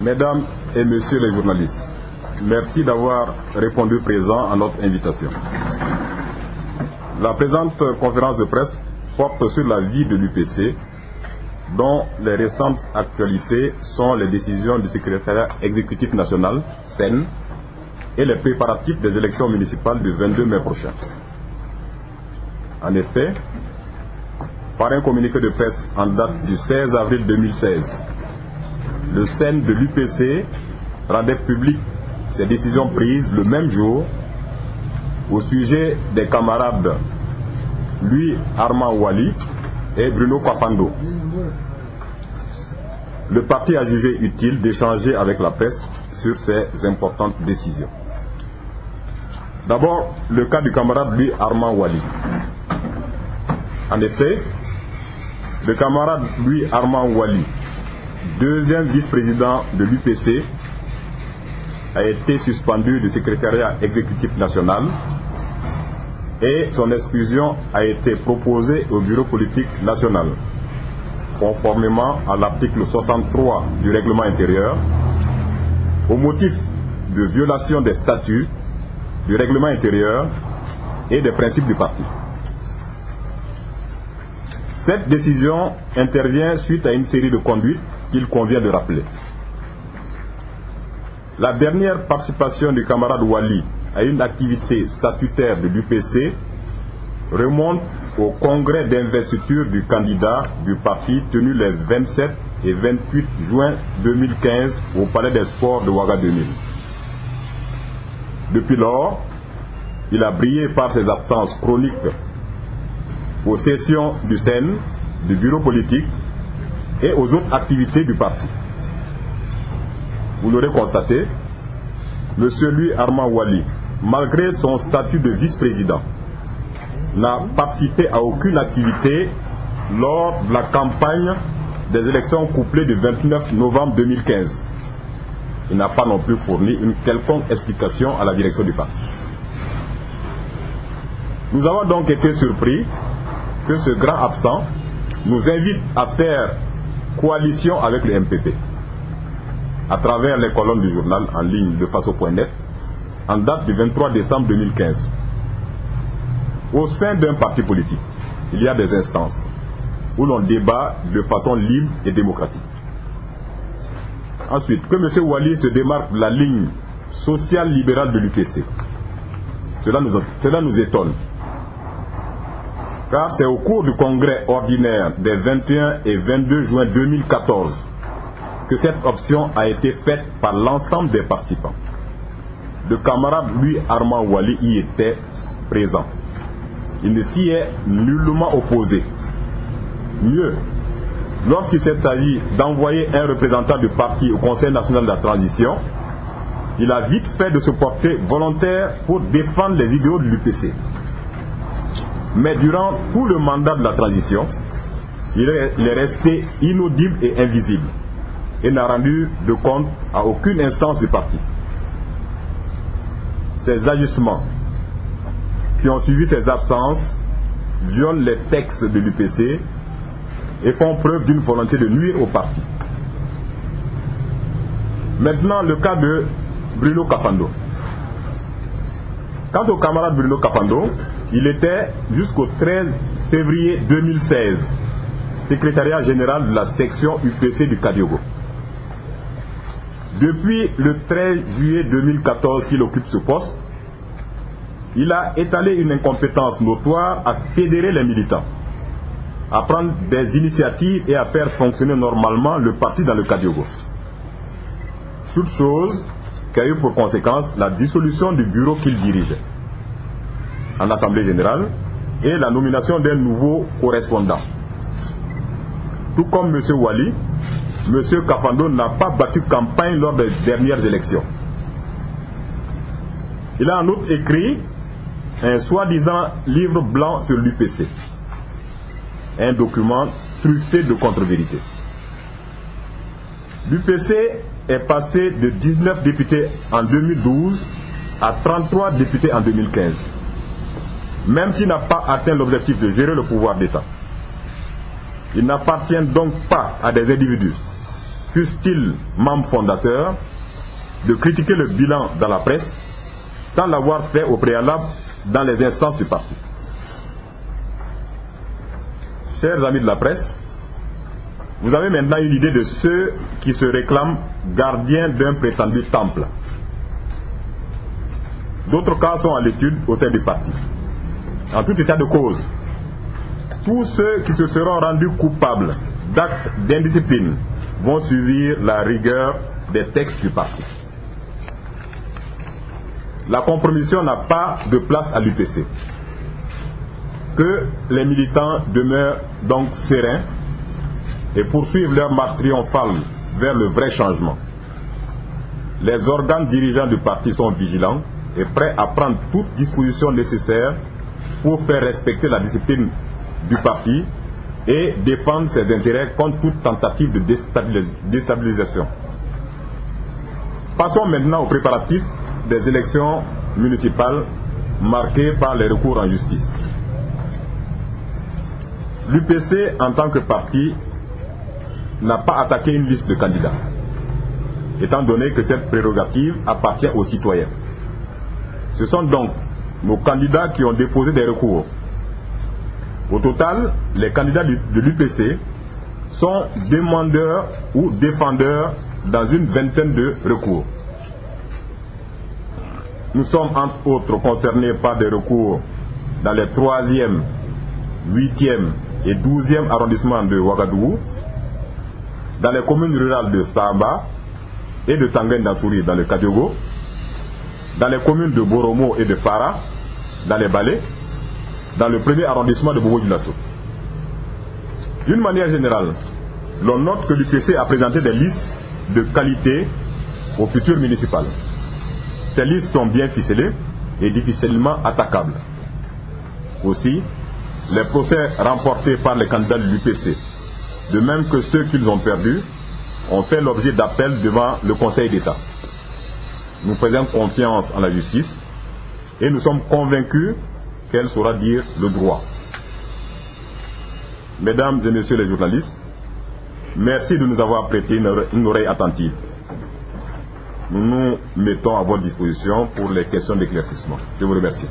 Mesdames et messieurs les journalistes, merci d'avoir répondu présent à notre invitation. La présente conférence de presse porte sur la vie de l'UPC, dont les restantes actualités sont les décisions du secrétariat exécutif national, SEN, et les préparatifs des élections municipales du 22 mai prochain. En effet, par un communiqué de presse en date du 16 avril 2016, le SEN de l'UPC rendait public ses décisions prises le même jour au sujet des camarades Louis Armand Ouali et Bruno Kafando. Le parti a jugé utile d'échanger avec la presse sur ces importantes décisions. D'abord, le cas du camarade Louis Armand Ouali. En effet, le camarade Louis Armand Ouali, deuxième vice-président de l'UPC, a été suspendu du secrétariat exécutif national et son exclusion a été proposée au bureau politique national, conformément à l'article 63 du règlement intérieur, au motif de violation des statuts, du règlement intérieur et des principes du parti. Cette décision intervient suite à une série de conduites qu'il convient de rappeler. La dernière participation du camarade Ouali à une activité statutaire de l'UPC remonte au congrès d'investiture du candidat du parti tenu les 27 et 28 juin 2015 au Palais des Sports de Ouagadougou. Depuis lors, il a brillé par ses absences chroniques aux sessions du SEN, du bureau politique et aux autres activités du parti. Vous l'aurez constaté, M. Louis Armand Ouali, malgré son statut de vice-président, n'a participé à aucune activité lors de la campagne des élections couplées du 29 novembre 2015. Il n'a pas non plus fourni une quelconque explication à la direction du parti. Nous avons donc été surpris que ce grand absent nous invite à faire coalition avec le MPP à travers les colonnes du journal en ligne de Faso.net en date du 23 décembre 2015. Au sein d'un parti politique, il y a des instances où l'on débat de façon libre et démocratique. Ensuite, que M. Ouali se démarque de la ligne sociale-libérale de l'UPC, cela nous étonne. Car c'est au cours du congrès ordinaire des 21 et 22 juin 2014 que cette option a été faite par l'ensemble des participants. Le camarade Louis Armand Ouali y était présent. Il ne s'y est nullement opposé. Mieux, lorsqu'il s'est agi d'envoyer un représentant du parti au Conseil national de la transition, il a vite fait de se porter volontaire pour défendre les idéaux de l'UPC. Mais durant tout le mandat de la transition, il est resté inaudible et invisible et n'a rendu de compte à aucune instance du parti. Ces agissements qui ont suivi ces absences violent les textes de l'UPC et font preuve d'une volonté de nuire au parti. Maintenant, le cas de Bruno Kafando. Quant au camarade Bruno Kafando, il était jusqu'au 13 février 2016 secrétariat général de la section UPC du Kadiogo. Depuis le 13 juillet 2014 qu'il occupe ce poste, il a étalé une incompétence notoire à fédérer les militants, à prendre des initiatives et à faire fonctionner normalement le parti dans le Kadiogo. Toute chose qui a eu pour conséquence la dissolution du bureau qu'il dirigeait en assemblée générale et la nomination d'un nouveau correspondant. Tout comme M. Ouali, M. Kafando n'a pas battu campagne lors des dernières élections. Il a en outre écrit un soi-disant livre blanc sur l'UPC, un document truffé de contre-vérités. L'UPC est passé de 19 députés en 2012 à 33 députés en 2015, même s'il n'a pas atteint l'objectif de gérer le pouvoir d'État. Il n'appartient donc pas à des individus, fussent-ils membres fondateurs, de critiquer le bilan dans la presse sans l'avoir fait au préalable dans les instances du parti. Chers amis de la presse, vous avez maintenant une idée de ceux qui se réclament gardiens d'un prétendu temple. D'autres cas sont à l'étude au sein du parti. En tout état de cause, tous ceux qui se seront rendus coupables d'actes d'indiscipline vont suivre la rigueur des textes du parti. La compromission n'a pas de place à l'UPC. Que les militants demeurent donc sereins et poursuivent leur marche triomphale vers le vrai changement. Les organes dirigeants du parti sont vigilants et prêts à prendre toute disposition nécessaire pour faire respecter la discipline du parti et défendre ses intérêts contre toute tentative de déstabilisation. Passons maintenant aux préparatifs des élections municipales marquées par les recours en justice. L'UPC, en tant que parti, n'a pas attaqué une liste de candidats, étant donné que cette prérogative appartient aux citoyens. Ce sont donc nos candidats qui ont déposé des recours. Au total, les candidats de l'UPC sont demandeurs ou défendeurs dans une vingtaine de recours. Nous sommes entre autres concernés par des recours dans les 3e, 8e et 12e arrondissements de Ouagadougou, dans les communes rurales de Saba et de Tanguène-Datouri dans le Kadiogo, dans les communes de Boromo et de Fara, dans les Balais, dans le 1er arrondissement de Bobo-Dioulasso. D'une manière générale, l'on note que l'UPC a présenté des listes de qualité aux futures municipales. Ces listes sont bien ficelées et difficilement attaquables. Aussi, les procès remportés par les candidats de l'UPC, de même que ceux qu'ils ont perdus, ont fait l'objet d'appels devant le Conseil d'État. Nous faisons confiance en la justice et nous sommes convaincus qu'elle saura dire le droit. Mesdames et messieurs les journalistes, merci de nous avoir prêté une oreille attentive. Nous nous mettons à votre disposition pour les questions d'éclaircissement. Je vous remercie.